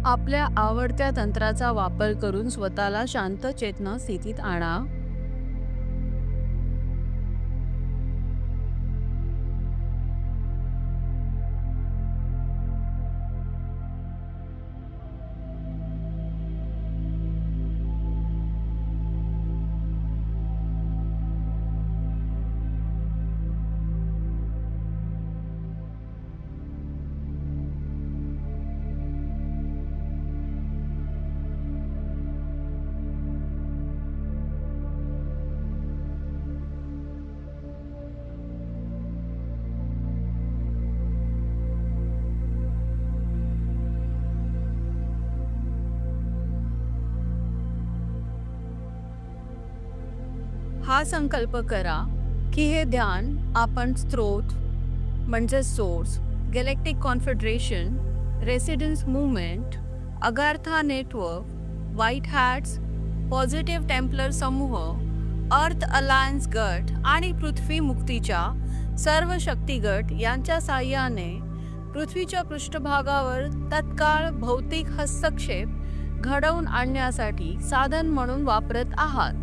आपल्या आवडत्या तंत्राचा वापर करून स्वतःला शांत चेतना स्थितीत आणा. हा संकल्प करा की हे ध्यान आपण स्त्रोत म्हणजे source, Galactic confederation, residence movement, Agatha network, white hats, positive Templar समूह, अर्थ अलायन्स गट आणि पृथ्वी मुक्तीच्या सर्व शक्ती गट यांच्या साहाय्याने पृथ्वीच्या पृष्ठभागावर तत्काळ भौतिक हस्तक्षेप घडवून आणण्यासाठी साधन म्हणून वापरत आहात.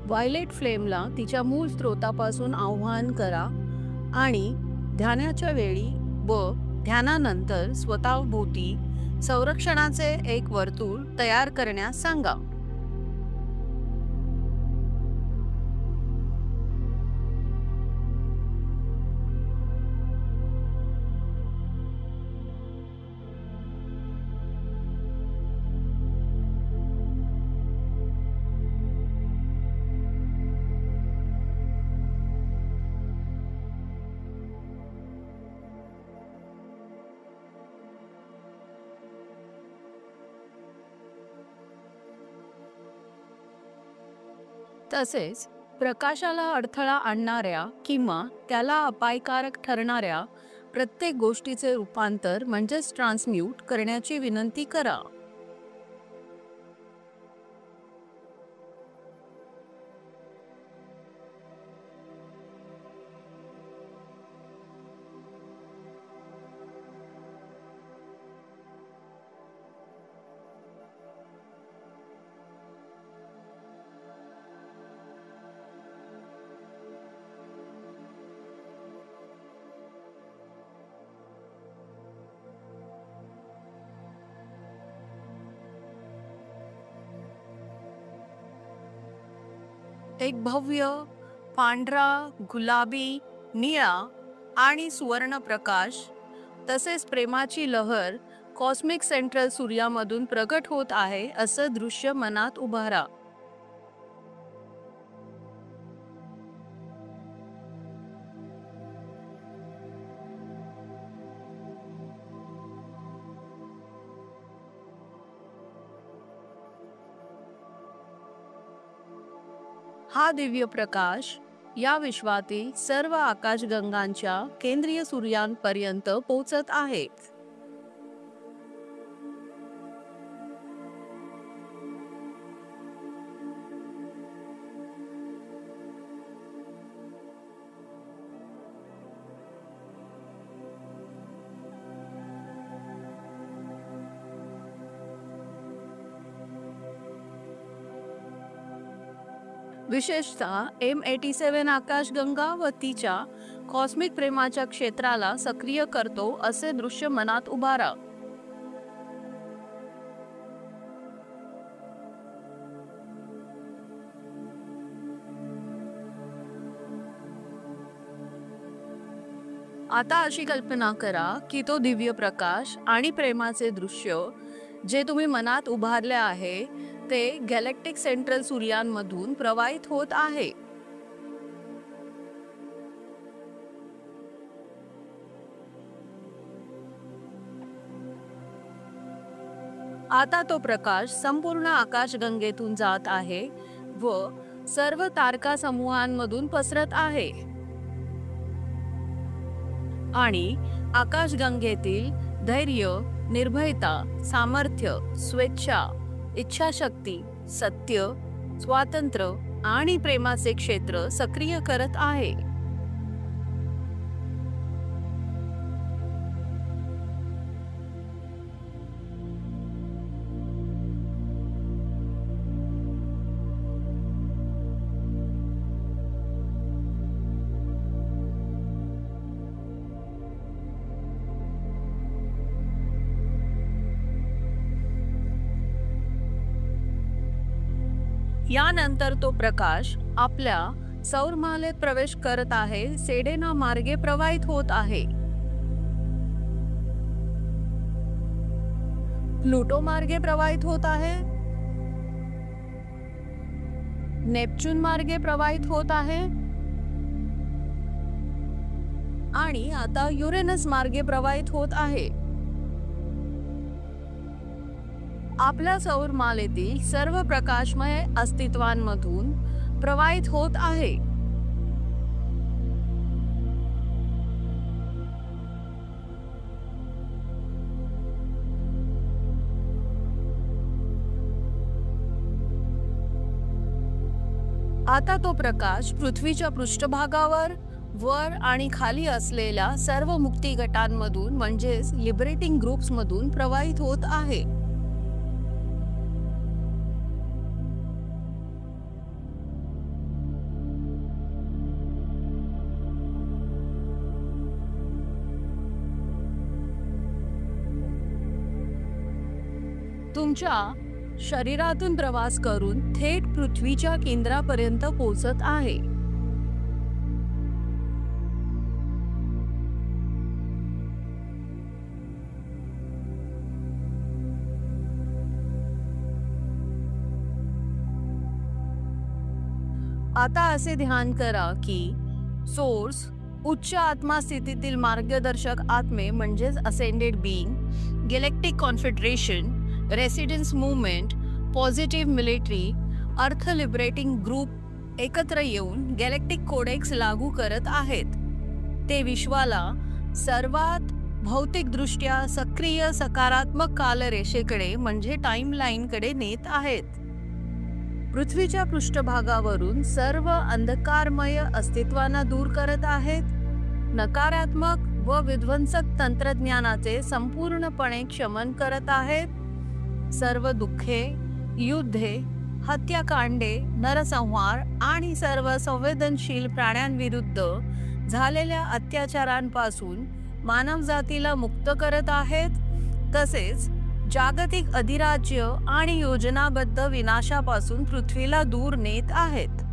व्हायलेट फ्लेमला तिच्या मूळ स्रोतापासून आवाहन करा आणि ध्यानाच्या वेळी व ध्यानानंतर स्वतःभोवती संरक्षणाचे एक वर्तुळ तयार करण्यास सांगा. तसेच प्रकाशाला अडथळा आणणाऱ्या किंवा त्याला अपायकारक ठरणाऱ्या प्रत्येक गोष्टीचे रूपांतर म्हणजेच ट्रान्सम्यूट करण्याची विनंती करा. एक भव्य पांढरा, गुलाबी, निळा आणि सुवर्ण प्रकाश तसेच प्रेमाची लहर कॉस्मिक सेंट्रल सूर्यामधून प्रगट होत आहे असं दृश्य मनात उभारा. हा दिव्य प्रकाश या विश्वातील सर्व आकाशगंगांच्या केंद्रीय सूर्यांपर्यंत पोहोचत आहे. विशेषतः M87 आकाशगंगा व तिच्या कॉस्मिक प्रेमाच्या क्षेत्राला सक्रिय करतो असे दृश्य मनात उभारा. आता अशी कल्पना करा की तो दिव्य प्रकाश आणि प्रेमाचे दृश्य जे तुम्ही मनात उभारले आहे ते गॅलेक्टिक सेंट्रल सूर्यांमधून प्रवाहित होत आहे. आता तो प्रकाश संपूर्ण आकाशगंगेतून जात आहे व सर्व तारका समूहांमधून पसरत आहे. आणि आकाशगंगेतील धैर्य, निर्भयता, सामर्थ्य, स्वेच्छा, इच्छाशक्ती, सत्य, स्वातंत्र्य आणि प्रेमाचे क्षेत्र सक्रिय करत आहे. यानंतर तो प्रकाश आपल्या सौरमालेत प्रवेश करत आहे, सेडेना मार्गे प्रवाहित होत आहे. प्लुटो मार्गे प्रवाहित होत आहे, नेपच्यून मार्गे प्रवाहित होत आहे आणि आता युरेनस मार्गे प्रवाहित होत आहे. आपल्या सौरमालेतील सर्व प्रकाशमय अस्तित्वांमधून प्रवाहित होत आहे. आता तो प्रकाश पृथ्वीच्या पृष्ठभागावर, वर आणि खाली असलेल्या सर्व मुक्ती गटांमधून म्हणजेच लिबरेटिंग ग्रुप्समधून प्रवाहित होत आहे. तुमच्या शरीरातून प्रवास करून थेट पृथ्वीच्या केंद्रापर्यंत पोहोचत आहे. आता असे ध्यान करा की सोर्स, उच्च आत्मा स्थितीतील मार्गदर्शक आत्मे म्हणजेच ascended being, Galactic confederation, residence movement, positive military, अर्थ लिबरेटिंग ग्रुप एकत्र येऊन गॅलेक्टिक कोडेक्स लागू करत आहेत. ते विश्वाला सर्वात भौतिकदृष्ट्या सक्रिय सकारात्मक कालरेषेकडे म्हणजे टाइमलाईनकडे नेत आहेत. पृथ्वीच्या पृष्ठभागावरून सर्व अंधकारमय अस्तित्वांना दूर करत आहेत. नकारात्मक व विध्वंसक तंत्रज्ञानाचे संपूर्णपणे शमन करत आहेत. सर्व दुःखे, युद्धे, हत्याकांडे, नरसंहार आणि सर्व संवेदनशील प्राण्यांविरुद्ध झालेल्या अत्याचारांपासून मानवजातीला मुक्त करत आहेत. तसेच जागतिक अधिराज्य आणि योजनाबद्ध विनाशापासून पृथ्वीला दूर नेत आहेत.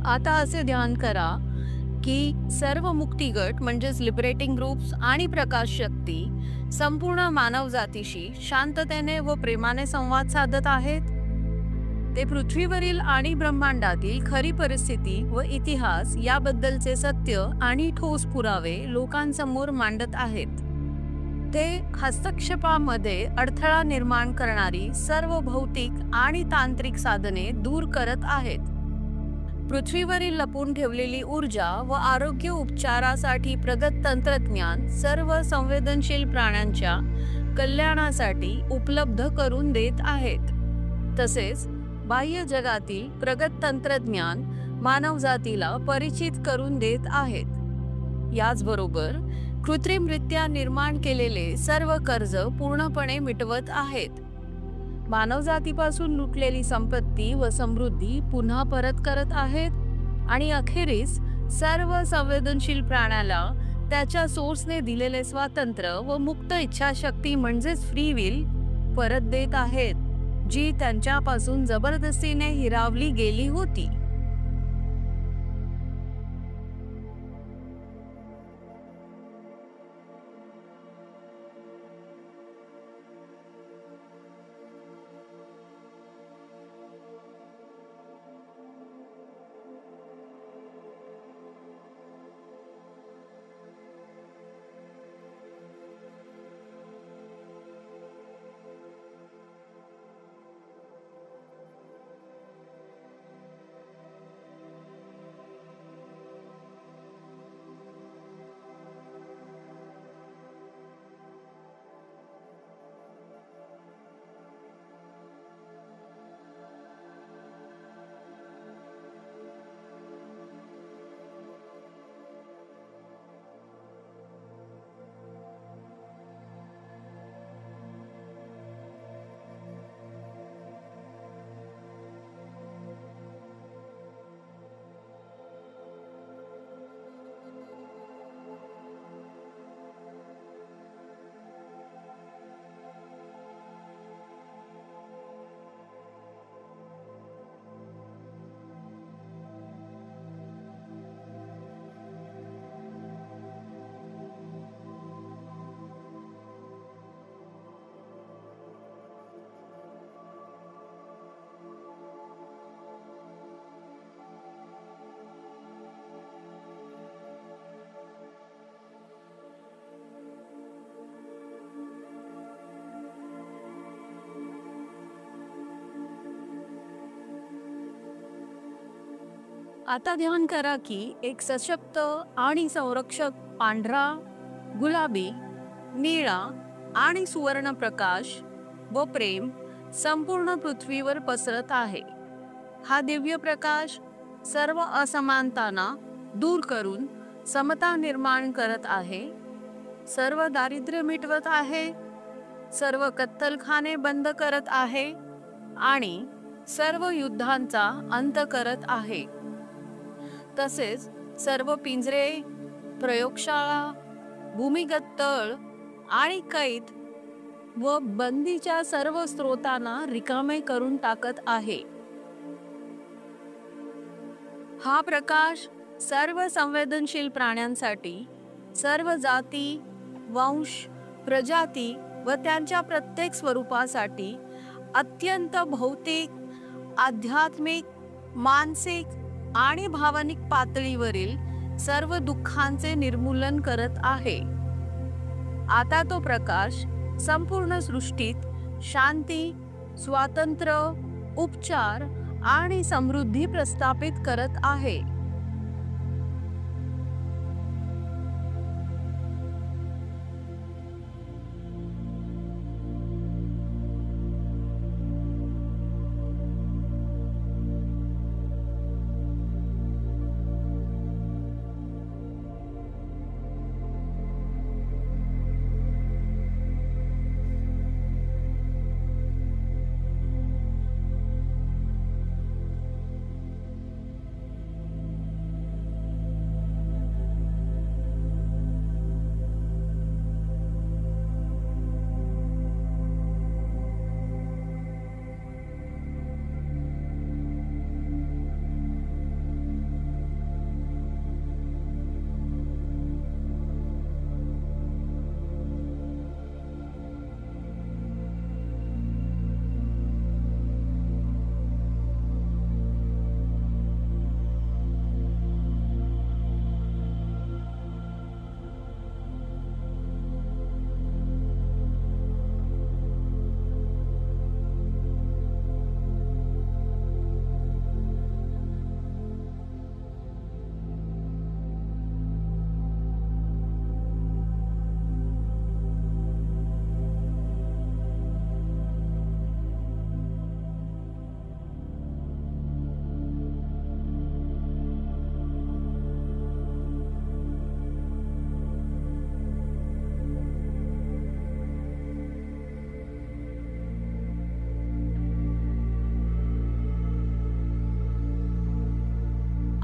आता असे ध्यान करा की सर्व मुक्ती गट म्हणजेच लिबरेटिंग ग्रुप्स आणि प्रकाश शक्ती संपूर्ण मानवजातीशी शांततेने व प्रेमाने संवाद साधत आहेत. ते पृथ्वीवरील आणि ब्रह्मांडातील खरी परिस्थिती व इतिहास याबद्दलचे सत्य आणि ठोस पुरावे लोकांसमोर मांडत आहेत. ते हस्तक्षेपामध्ये अडथळा निर्माण करणारी सर्व भौतिक आणि तांत्रिक साधने दूर करत आहेत. पृथ्वीवरील लपून ठेवलेली ऊर्जा व आरोग्य उपचारासाठी प्रगत तंत्रज्ञान सर्व संवेदनशील प्राण्यांच्या कल्याणासाठी उपलब्ध करून देत आहेत. तसेच बाह्य जगातील प्रगत तंत्रज्ञान मानवजातीला परिचित करून देत आहेत. याचबरोबर कृत्रिमरित्या निर्माण केलेले सर्व कर्ज पूर्णपणे मिटवत आहेत. मानवजातीपासून लुटलेली संपत्ती व समृद्धी पुन्हा परत करत आहेत आणि अखेरीस सर्व संवेदनशील प्राण्याला त्याच्या सोर्सने दिलेले स्वातंत्र्य व मुक्त इच्छाशक्ती म्हणजेच फ्री विल परत देत आहेत, जी त्यांच्यापासून जबरदस्तीने हिरावली गेली होती. आता ध्यान करा की एक सशक्त आणि संरक्षक पांढरा, गुलाबी, निळा आणि सुवर्ण प्रकाश व प्रेम संपूर्ण पृथ्वीवर पसरत आहे. हा दिव्य प्रकाश सर्व असमानतांना दूर करून समता निर्माण करत आहे, सर्व दारिद्र्य मिटवत आहे, सर्व कत्तलखाने बंद करत आहे आणि सर्व युद्धांचा अंत करत आहे. तसेच सर्व पिंजरे, प्रयोगशाळा, भूमिगत तळ आणि कैद व बंदीच्या सर्व स्रोतांना रिकामे करून टाकत आहे. हा प्रकाश सर्व संवेदनशील प्राण्यांसाठी, सर्व जाती, वंश, प्रजाती व त्यांच्या प्रत्येक स्वरूपासाठी अत्यंत भौतिक, आध्यात्मिक, मानसिक आणि भावनिक पातळीवरील सर्व दुःखांचे निर्मूलन करत आहे. आता तो प्रकाश संपूर्ण सृष्टीत शांती, स्वातंत्र्य, उपचार आणि समृद्धी प्रस्थापित करत आहे.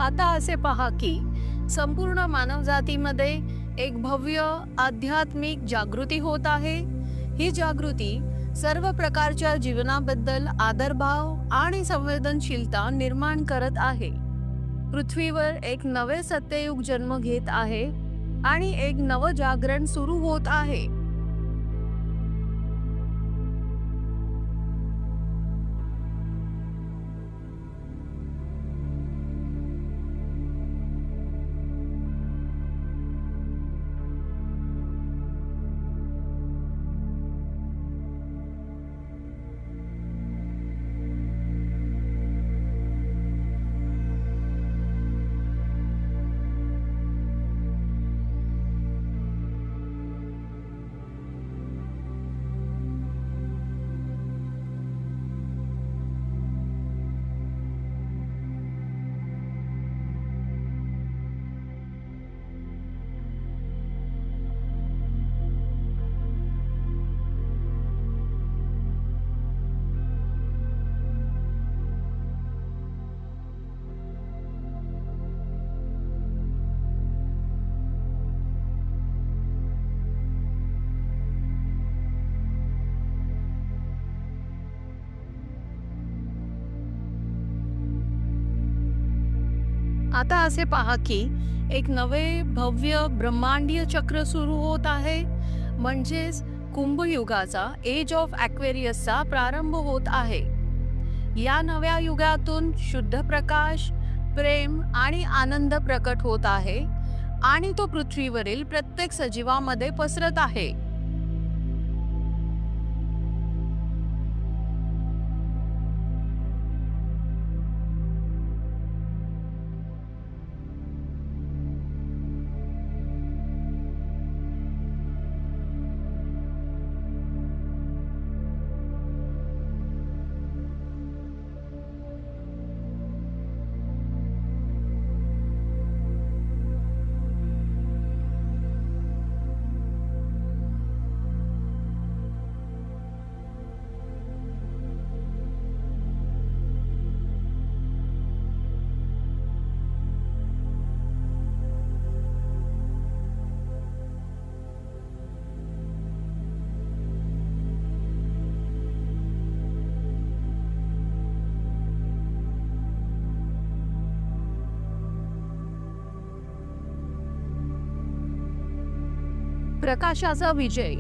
आता असे पहा की संपूर्ण मानवजातीमध्ये एक भव्य आध्यात्मिक जागृती होत आहे. ही जागृती सर्व प्रकारच्या जीवनाबद्दल आदरभाव आणि संवेदनशीलता निर्माण करत आहे. पृथ्वीवर एक नवे सत्ययुग जन्म घेत आहे आणि एक नवं जागरण सुरू होत आहे. आता असे पहा की एक नवे भव्य ब्रह्मांडीय चक्र सुरू होत आहे. म्हणजेच कुंभयुगाचा एज ऑफ ॲक्वेरियसचा प्रारंभ होत आहे. या नव्या युगातून शुद्ध प्रकाश, प्रेम आणि आनंद प्रकट होत आहे आणि तो पृथ्वीवरील प्रत्येक सजीवामध्ये पसरत आहे. प्रकाशाचा विजय